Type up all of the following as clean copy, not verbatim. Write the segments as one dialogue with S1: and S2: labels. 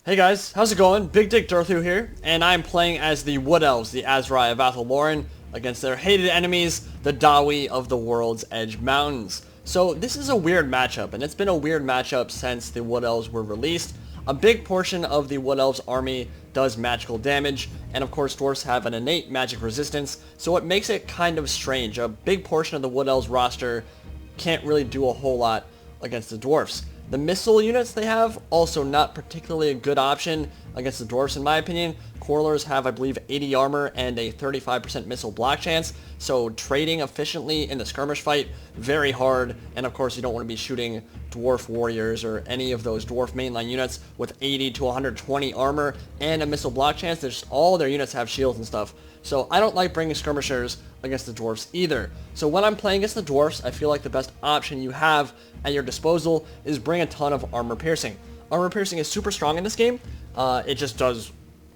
S1: Hey guys, how's it going? Big Dick Durthu here, and I'm playing as the Wood Elves, the Azrai of Athel against their hated enemies, the Dawi of the World's Edge Mountains. So this is a weird matchup, and it's been a weird matchup since the Wood Elves were released. A big portion of the Wood Elves army does magical damage, and of course Dwarfs have an innate magic resistance, so it makes it kind of strange. A big portion of the Wood Elves roster can't really do a whole lot against the Dwarfs. The missile units they have, also not particularly a good option against the Dwarfs in my opinion. Quarrelers have, I believe, 80 armor and a 35% missile block chance, so trading efficiently in the skirmish fight, very hard, and of course you don't want to be shooting Dwarf warriors or any of those Dwarf mainline units with 80 to 120 armor and a missile block chance. All their units have shields and stuff, so I don't like bringing skirmishers against the Dwarfs either. So when I'm playing against the Dwarfs, I feel like the best option you have at your disposal is bring a ton of armor piercing. Armor piercing is super strong in this game. It just does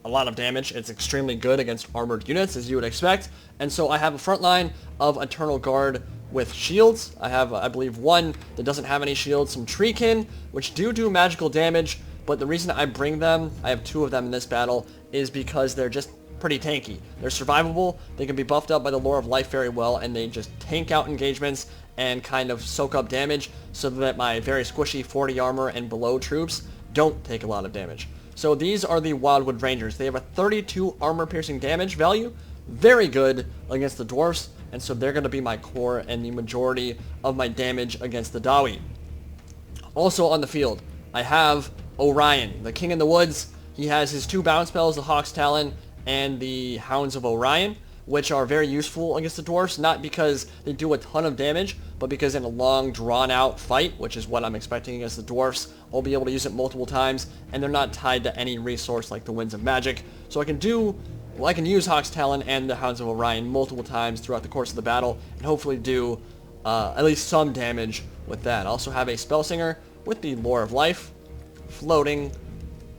S1: a lot of damage. It's extremely good against armored units, as you would expect. And so I have a front line of Eternal Guard with shields. I have, I believe, one that doesn't have any shields, some Treekin, which do magical damage, but the reason I bring them, I have two of them in this battle, is because they're just pretty tanky. They're survivable, they can be buffed up by the Lore of Life very well, and they just tank out engagements and kind of soak up damage so that my very squishy 40 armor and below troops don't take a lot of damage. So these are the Wildwood Rangers. They have a 32 armor piercing damage value, very good against the Dwarfs, and so they're going to be my core and the majority of my damage against the Dawi. Also on the field, I have Orion, the King in the Woods. He has his two bounce spells, the Hawk's Talon and the Hounds of Orion, which are very useful against the Dwarfs, not because they do a ton of damage, but because in a long, drawn-out fight, which is what I'm expecting against the Dwarfs, I'll be able to use it multiple times, and they're not tied to any resource like the Winds of Magic. So I can use Hawk's Talon and the Hounds of Orion multiple times throughout the course of the battle, and hopefully do at least some damage with that. I also have a Spellsinger with the Lore of Life, floating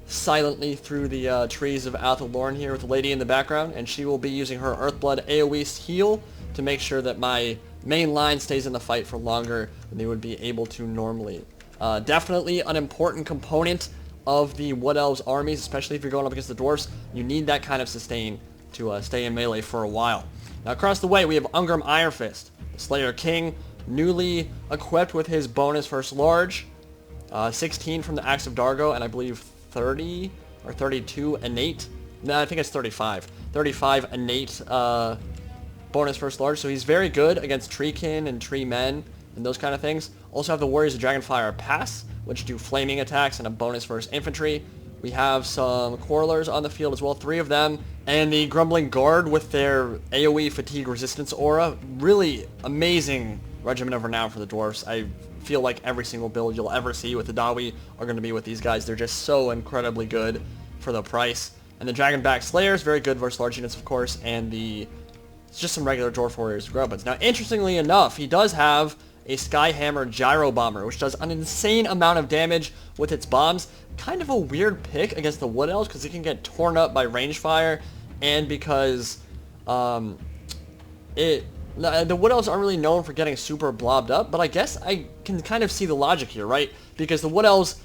S1: silently through the trees of Athel here with a lady in the background, and she will be using her Earthblood AoE heal to make sure that my main line stays in the fight for longer than they would be able to normally. Definitely an important component of the Wood Elves armies, especially if you're going up against the Dwarfs. You need that kind of sustain to stay in melee for a while. Now across the way we have Ungrim Ironfist, the Slayer King, newly equipped with his bonus first large, 16 from the Axe of Dargo, and I believe 30 or 32 innate. No, I think it's 35. 35 innate bonus first large. So he's very good against Treekin and Tree Men and those kind of things. Also have the Warriors of Dragonfire Pass, which do flaming attacks and a bonus first infantry. We have some Quarrelers on the field as well, 3 of them. And the Grumbling Guard with their AoE fatigue resistance aura. Really amazing Regiment of Renown for the Dwarfs. I feel like every single build you'll ever see with the Dawi are going to be with these guys. They're just so incredibly good for the price. And the Dragonback Slayers, very good versus large units, of course, and it's just some regular Dwarf Warriors Grubbuds. Now, interestingly enough, he does have a Skyhammer Gyrobomber, which does an insane amount of damage with its bombs. Kind of a weird pick against the Wood Elves because it can get torn up by range fire, and because the Wood Elves aren't really known for getting super blobbed up, but I guess I can kind of see the logic here, right? Because the Wood Elves,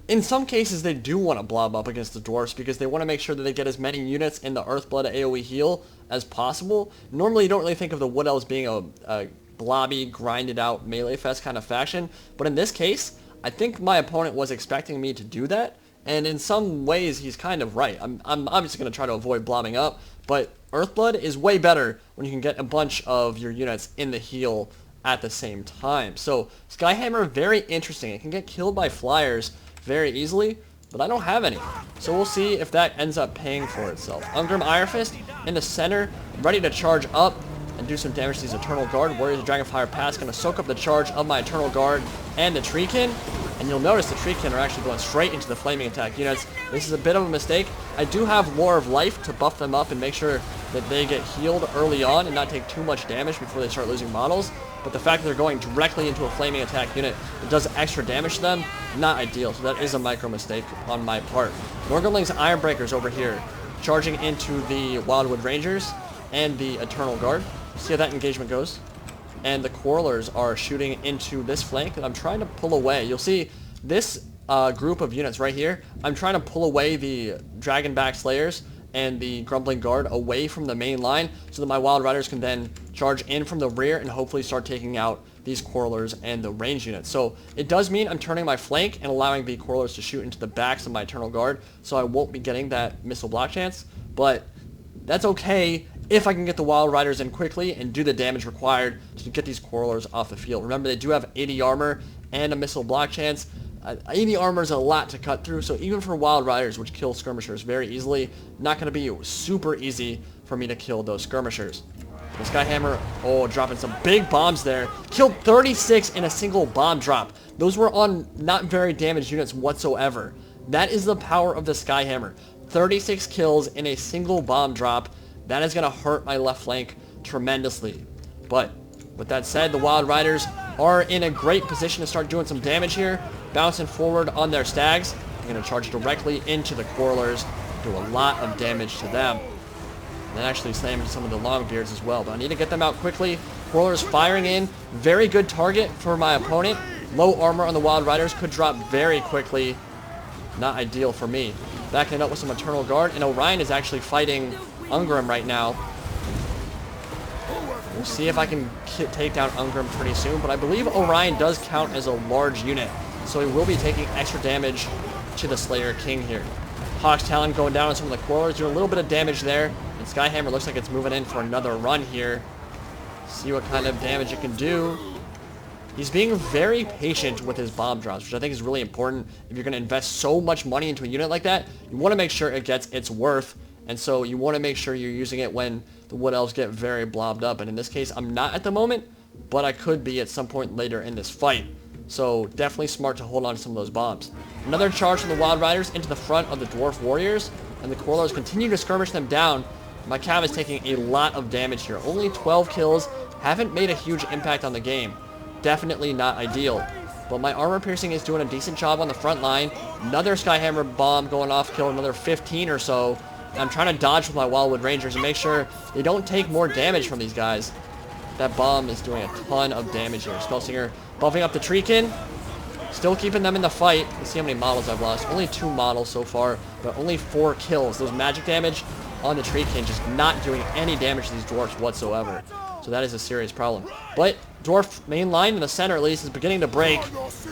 S1: in some cases, they do want to blob up against the Dwarfs because they want to make sure that they get as many units in the Earthblood AoE heal as possible. Normally, you don't really think of the Wood Elves being a blobby, grinded-out melee fest kind of faction, but in this case, I think my opponent was expecting me to do that, and in some ways, he's kind of right. I'm obviously going to try to avoid blobbing up, but Earthblood is way better when you can get a bunch of your units in the heal at the same time. So Skyhammer, very interesting. It can get killed by flyers very easily, but I don't have any. So we'll see if that ends up paying for itself. Ungrim Ironfist in the center, ready to charge up and do some damage to these Eternal Guard. Warriors of Dragonfire Pass going to soak up the charge of my Eternal Guard and the Treekin. And you'll notice the Treekin are actually going straight into the flaming attack units. This is a bit of a mistake. I do have Lore of Life to buff them up and make sure that they get healed early on and not take too much damage before they start losing models. But the fact that they're going directly into a flaming attack unit that does extra damage to them, not ideal. So that is a micro mistake on my part. Norgurling's Ironbreakers over here, charging into the Wildwood Rangers and the Eternal Guard. See how that engagement goes. And the Quarrelers are shooting into this flank that I'm trying to pull away. You'll see this group of units right here, I'm trying to pull away the Dragonback Slayers and the Grumbling Guard away from the main line so that my Wild Riders can then charge in from the rear and hopefully start taking out these Quarrelers and the range units. So it does mean I'm turning my flank and allowing the Quarrelers to shoot into the backs of my Eternal Guard, so I won't be getting that missile block chance, but that's okay if I can get the Wild Riders in quickly and do the damage required to get these Quarrelers off the field. Remember, they do have 80 armor and a missile block chance. 80 armor is a lot to cut through, so even for Wild Riders, which kill skirmishers very easily, not going to be super easy for me to kill those skirmishers. The Skyhammer, dropping some big bombs there. Killed 36 in a single bomb drop. Those were on not very damaged units whatsoever. That is the power of the Skyhammer. 36 kills in a single bomb drop. That is going to hurt my left flank tremendously. But with that said, the Wild Riders are in a great position to start doing some damage here. Bouncing forward on their stags. I'm going to charge directly into the Quarrelers. Do a lot of damage to them. And then actually slam into some of the Longbeards as well. But I need to get them out quickly. Quarrelers firing in. Very good target for my opponent. Low armor on the Wild Riders. Could drop very quickly. Not ideal for me. Backing it up with some Eternal Guard. And Orion is actually fighting Ungrim right now. We'll see if I can take down Ungrim pretty soon. But I believe Orion does count as a large unit. So he will be taking extra damage to the Slayer King here. Hawk's Talon going down on some of the Quarrelers. Doing a little bit of damage there. And Skyhammer looks like it's moving in for another run here. See what kind of damage it can do. He's being very patient with his bomb drops, which I think is really important. If you're going to invest so much money into a unit like that, you want to make sure it gets its worth. And so you want to make sure you're using it when the Wood Elves get very blobbed up. And in this case, I'm not at the moment, but I could be at some point later in this fight. So definitely smart to hold on to some of those bombs. Another charge from the Wild Riders into the front of the Dwarf Warriors. And the Quarrelers continue to skirmish them down. My cav is taking a lot of damage here. Only 12 kills. Haven't made a huge impact on the game. Definitely not ideal. But my armor piercing is doing a decent job on the front line. Another Skyhammer bomb going off, killed another 15 or so. I'm trying to dodge with my Wildwood Rangers and make sure they don't take more damage from these guys. That bomb is doing a ton of damage here. Spellsinger buffing up the Treekin. Still keeping them in the fight. Let's see how many models I've lost. Only 2 models so far, but only 4 kills. Those magic damage on the Treekin just not doing any damage to these dwarfs whatsoever. So that is a serious problem. But dwarf main line in the center at least is beginning to break.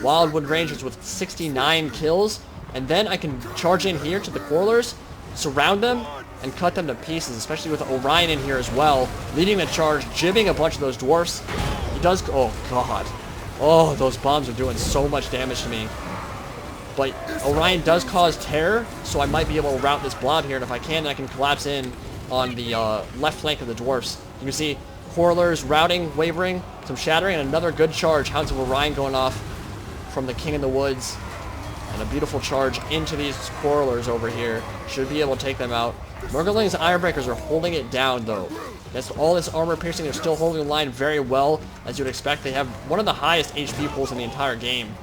S1: Wildwood Rangers with 69 kills. And then I can charge in here to the Quarrelers, surround them, and cut them to pieces, especially with Orion in here as well, leading the charge, jibbing a bunch of those dwarfs. He does, oh god. Oh, those bombs are doing so much damage to me. But Orion does cause terror, so I might be able to route this blob here, and if I can, I can collapse in on the left flank of the dwarfs. You can see Quarrelers routing, wavering, some shattering, and another good charge. Hounds of Orion going off from the King in the Woods. And a beautiful charge into these Quarrelers over here. Should be able to take them out. Murgling's Ironbreakers are holding it down, though. Against all this armor piercing, they're still holding the line very well. As you would expect, they have one of the highest HP pools in the entire game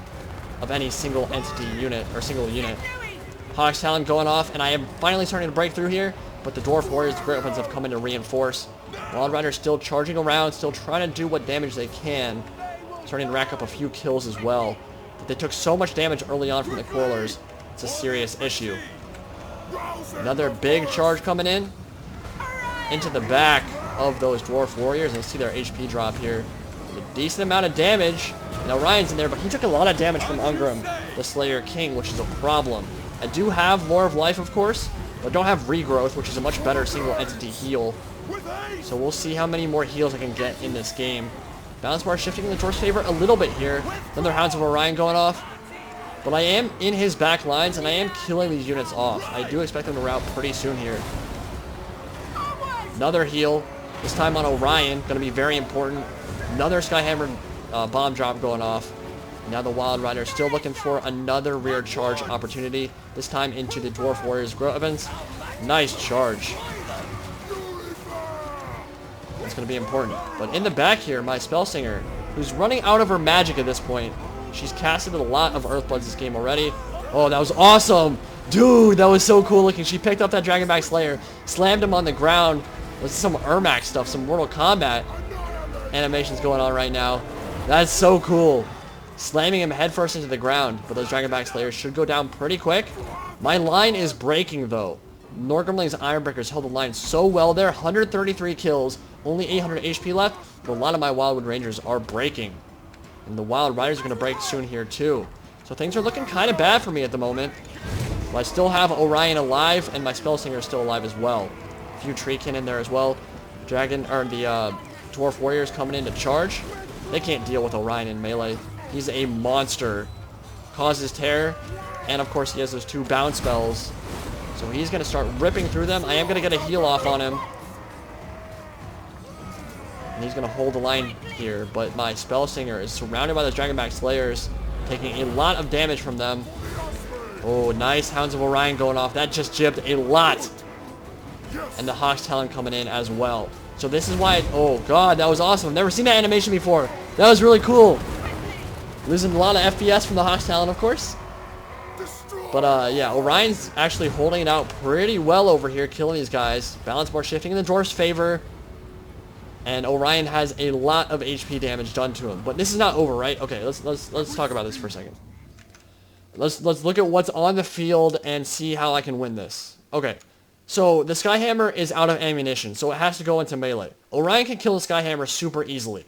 S1: of any single entity unit, or single unit. Hawk's Talon going off, and I am finally starting to break through here, but the Dwarf Warriors, the Great Weapons, have come in to reinforce. Wild Riders still charging around, still trying to do what damage they can. Starting to rack up a few kills as well. But they took so much damage early on from the Quarrelers, it's a serious issue. Another big charge coming in into the back of those Dwarf Warriors. And see their HP drop here. A decent amount of damage. And Orion's in there, but he took a lot of damage from Ungrim, the Slayer King, which is a problem. I do have Lore of Life, of course, but don't have Regrowth, which is a much better single entity heal. So we'll see how many more heals I can get in this game. Balance bar shifting in the Dwarf's favor a little bit here. Another Hounds of Orion going off. But I am in his back lines, and I am killing these units off. I do expect them to rout pretty soon here. Another heal. This time on Orion. Going to be very important. Another Skyhammer bomb drop going off. Now the Wild Rider still looking for another rear charge opportunity. This time into the Dwarf Warriors Great Weapons. Nice charge. That's going to be important. But in the back here, my Spellsinger, who's running out of her magic at this point. She's casted a lot of Earthbloods this game already. Oh, that was awesome. Dude, that was so cool looking. She picked up that Dragonback Slayer, slammed him on the ground. With some Ermac stuff, some Mortal Kombat animations going on right now. That's so cool. slamming him headfirst into the ground. But those Dragonback Slayers should go down pretty quick. My line is breaking, though. Ungrim's Ironbreakers held the line so well there. 133 kills, only 800 HP left. But a lot of my Wildwood Rangers are breaking. And the Wild Riders are going to break soon here, too. So things are looking kind of bad for me at the moment. But I still have Orion alive, and my Spellslinger is still alive as well. A few Treekin in there as well. The Dwarf Warriors coming in to charge. They can't deal with Orion in melee. He's a monster. Causes terror. And of course he has those 2 bound spells. So he's going to start ripping through them. I am going to get a heal off on him. And he's going to hold the line here. But my Spellslinger is surrounded by those Dragonback Slayers. Taking a lot of damage from them. Oh, nice. Hounds of Orion going off. That just jibbed a lot. And the Hawk's Talon coming in as well. So this is why... oh, God. That was awesome. I've never seen that animation before. That was really cool. Losing a lot of FPS from the Hawk's Talon, of course. But, yeah, Orion's actually holding it out pretty well over here, killing these guys. Balance board shifting in the Dwarf's favor. And Orion has a lot of HP damage done to him. But this is not over, right? Okay, let's talk about this for a second. Let's look at what's on the field and see how I can win this. Okay, so the Skyhammer is out of ammunition, so it has to go into melee. Orion can kill the Skyhammer super easily.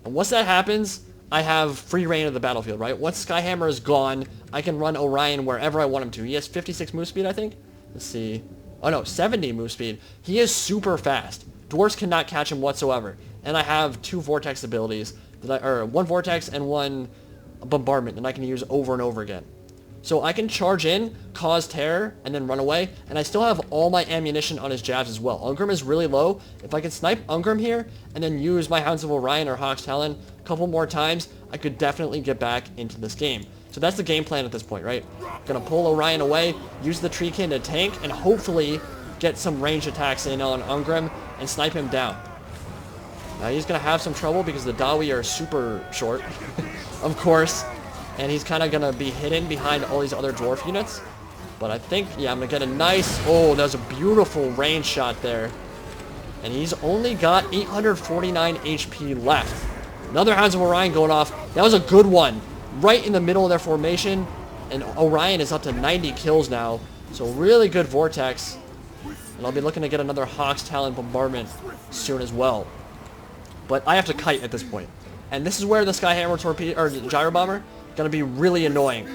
S1: And once that happens, I have free reign of the battlefield, right? Once Skyhammer is gone, I can run Orion wherever I want him to. He has 56 move speed, I think. Let's see. Oh no, 70 move speed. He is super fast. Dwarfs cannot catch him whatsoever. And I have 2 Vortex abilities, or 1 Vortex and 1 Bombardment, and I can use over and over again. So I can charge in, cause terror, and then run away, and I still have all my ammunition on his jabs as well. Ungrim is really low. If I can snipe Ungrim here, and then use my Hounds of Orion or Hawk's Talon a couple more times, I could definitely get back into this game. So that's the game plan at this point, right? Gonna pull Orion away, use the Treekin to tank, and hopefully get some ranged attacks in on Ungrim and snipe him down. Now he's gonna have some trouble because the Dawi are super short, of course. And he's kind of going to be hidden behind all these other Dwarf units. But I think, yeah, I'm going to get a nice... oh, that was a beautiful range shot there. And he's only got 849 HP left. Another Hounds of Orion going off. That was a good one. Right in the middle of their formation. And Orion is up to 90 kills now. So really good Vortex. And I'll be looking to get another Hawk's Talon bombardment soon as well. But I have to kite at this point. And this is where the Skyhammer torpedo or Gyrobomber gonna be really annoying,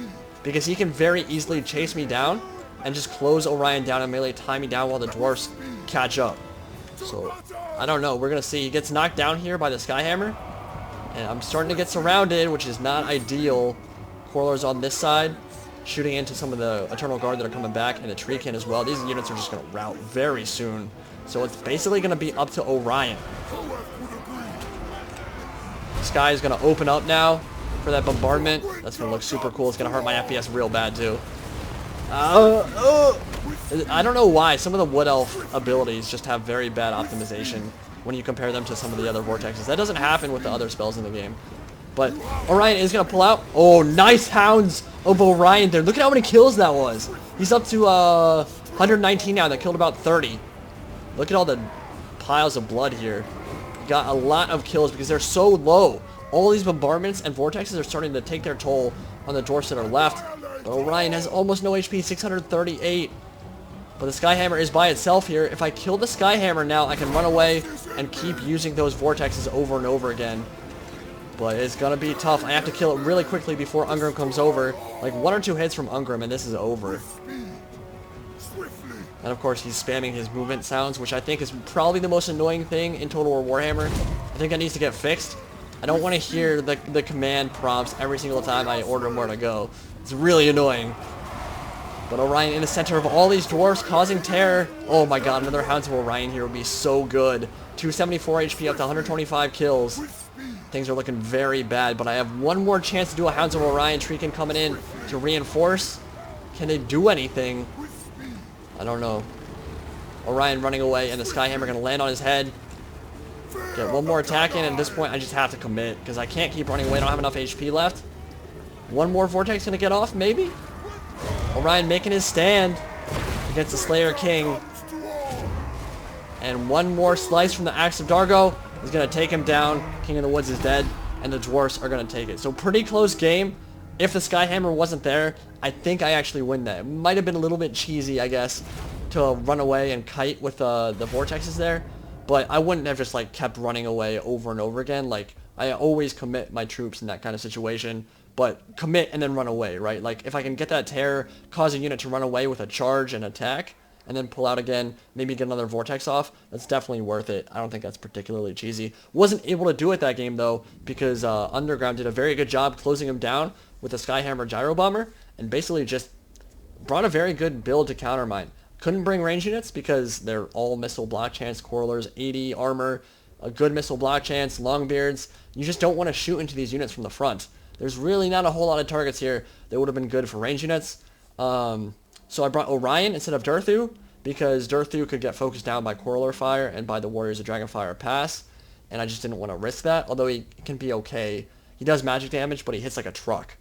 S1: because he can very easily chase me down and just close Orion down and melee tie me down while the Dwarfs catch up. So I don't know, we're gonna see. He gets knocked down here by the Skyhammer, and I'm starting to get surrounded, which is not ideal. Warlord's on this side, shooting into some of the Eternal Guard that are coming back, and the Treekin as well. These units are just gonna rout very soon, so it's basically gonna be up to Orion. Sky is gonna open up now for that bombardment. That's gonna look super cool. It's gonna hurt my FPS real bad too. I don't know why some of the Wood Elf abilities just have very bad optimization when you compare them to some of the other Vortexes. That doesn't happen with the other spells in the game. But Orion is gonna pull out. Oh, nice Hounds of Orion there. Look at how many kills that was. He's up to 119 now. That killed about 30. Look at all the piles of blood here. Got a lot of kills because they're so low. All these bombardments and vortexes are starting to take their toll on the Dwarfs that are left. But Orion has almost no HP, 638. But the Skyhammer is by itself here. If I kill the Skyhammer now, I can run away and keep using those vortexes over and over again. But it's going to be tough. I have to kill it really quickly before Ungrim comes over. Like 1 or 2 hits from Ungrim and this is over. And of course he's spamming his movement sounds, which I think is probably the most annoying thing in Total War Warhammer. I think that needs to get fixed. I don't want to hear the command prompts every single time I order him where to go. It's really annoying. But Orion in the center of all these Dwarfs causing terror. Oh my god, another Hounds of Orion here would be so good. 274 HP up to 125 kills. Things are looking very bad, but I have one more chance to do a Hounds of Orion. Treekin coming in to reinforce. Can they do anything? I don't know. Orion running away, and the Skyhammer going to land on his head. Get one more attack in, and at this point I just have to commit, because I can't keep running away. I don't have enough HP left. One more Vortex going to get off, maybe? Orion making his stand against the Slayer King. And one more slice from the Axe of Dargo is going to take him down. King of the Woods is dead. and the Dwarfs are going to take it. So pretty close game. If the Skyhammer wasn't there, I think I actually win that. It might have been a little bit cheesy, I guess, to run away and kite with the vortexes there, but I wouldn't have just like kept running away over and over again. Like, I always commit my troops in that kind of situation, but commit and then run away, right? Like, if I can get that terror, cause a unit to run away with a charge and attack, and then pull out again, maybe get another vortex off, that's definitely worth it. I don't think that's particularly cheesy. Wasn't able to do it that game, though, because Underground did a very good job closing him down with the Skyhammer Gyrobomber, and basically just brought a very good build to counter mine. Couldn't bring range units because they're all missile block chance, Quarrelers, 80 armor, a good missile block chance, Longbeards. You just don't want to shoot into these units from the front. There's really not a whole lot of targets here that would have been good for range units. So I brought Orion instead of Durthu, because Durthu could get focused down by Quarreler Fire and by the Warriors of Dragonfire Pass, and I just didn't want to risk that, although he can be okay. He does magic damage, but he hits like a truck.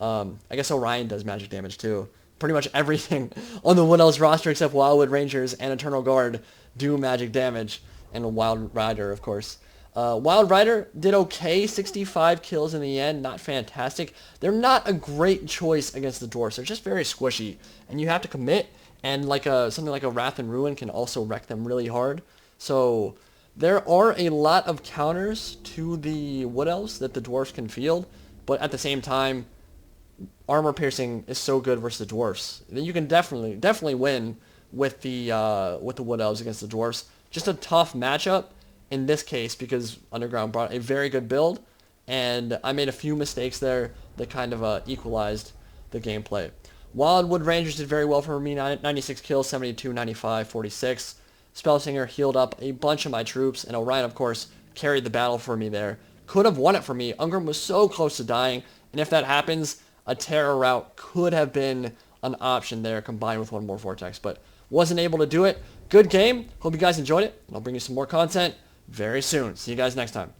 S1: I guess Orion does magic damage too. Pretty much everything on the Wood Elves roster except Wildwood Rangers and Eternal Guard do magic damage, and a Wild Rider, of course. Wild Rider did okay, 65 kills in the end, not fantastic. They're not a great choice against the Dwarfs. They're just very squishy, and you have to commit, and like something like a Wrath and Ruin can also wreck them really hard. So there are a lot of counters to the Wood Elves that the Dwarfs can field, but at the same time, armor piercing is so good versus the Dwarfs. Then you can definitely win with the Wood Elves against the Dwarfs. Just a tough matchup in this case because Underground brought a very good build, and I made a few mistakes there that kind of equalized the gameplay. Wildwood Rangers did very well for me, 96 kills, 72, 95, 46. Spellsinger healed up a bunch of my troops, and Orion, of course, carried the battle for me there. Could have won it for me. Ungrim was so close to dying, and if that happens, a terror route could have been an option there combined with one more vortex, but wasn't able to do it. Good game. Hope you guys enjoyed it, and I'll bring you some more content very soon. See you guys next time.